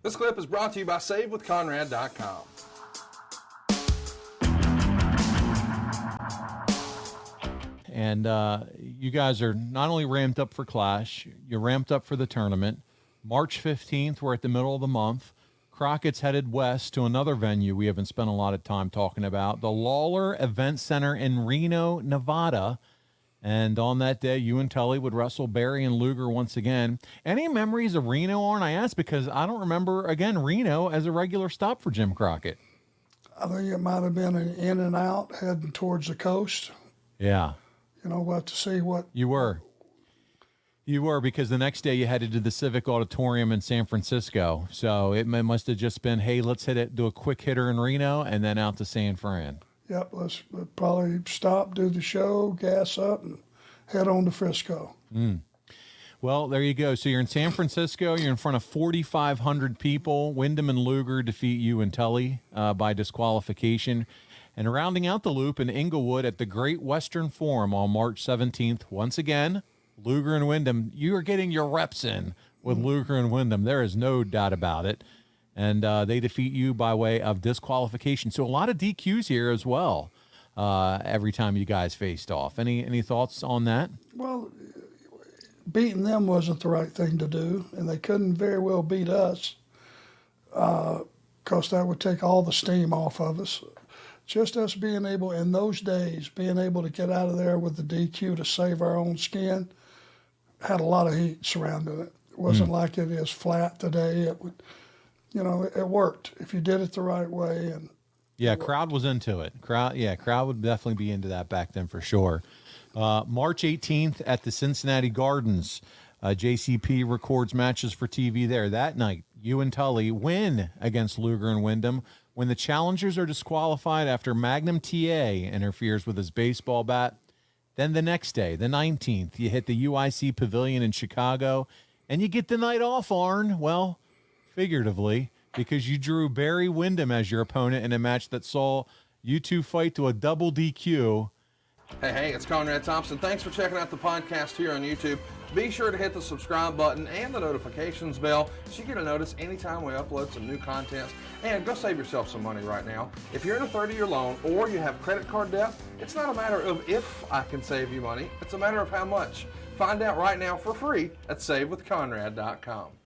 This clip is brought to you by SaveWithConrad.com. And you guys are not only ramped up for Clash, you're ramped up for the tournament. March 15th, we're at the middle of the month. Crockett's headed west to another venue we haven't spent a lot of time talking about, the Lawler Event Center in Reno, Nevada. And on that day, you and Tully would wrestle Barry and Luger once again. Any memories of Reno, Arn? I asked because I don't remember, again, Reno as a regular stop for Jim Crockett. I think it might have been an in and out heading towards the coast. Yeah. You know, what to see what... You were. You were, because the next day you headed to the Civic Auditorium in San Francisco. So it must have just been, hey, let's do a quick hitter in Reno and then out to San Fran. Yep, let's probably stop, do the show, gas up, and head on to Frisco. Well, there you go. So you're in San Francisco. You're in front of 4,500 people. Windham and Luger defeat you and Tully by disqualification. And rounding out the loop in Inglewood at the Great Western Forum on March 17th, once again, Luger and Windham, you are getting your reps in with Luger and Windham. There is no doubt about it. And they defeat you by way of disqualification. So a lot of DQs here as well every time you guys faced off. Any thoughts on that? Well, beating them wasn't the right thing to do, and they couldn't very well beat us because that would take all the steam off of us. Just us being able, in those days, being able to get out of there with the DQ to save our own skin had a lot of heat surrounding it. It wasn't like it is flat today. It would, you know, it worked if you did it the right way. And yeah, crowd was into it. Crowd would definitely be into that back then for sure. March 18th at the Cincinnati Gardens, JCP records matches for TV there. That night, you and Tully win against Luger and Windham when the challengers are disqualified after Magnum TA interferes with his baseball bat. Then the next day, the 19th, you hit the UIC Pavilion in Chicago, and you get the night off, Arn. Well, figuratively, because you drew Barry Windham as your opponent in a match that saw you two fight to a double DQ. Hey, it's Conrad Thompson. Thanks for checking out the podcast here on YouTube. Be sure to hit the subscribe button and the notifications bell so you get a notice anytime we upload some new content. And go save yourself some money right now. If you're in a 30-year loan or you have credit card debt, it's not a matter of if I can save you money. It's a matter of how much. Find out right now for free at SaveWithConrad.com.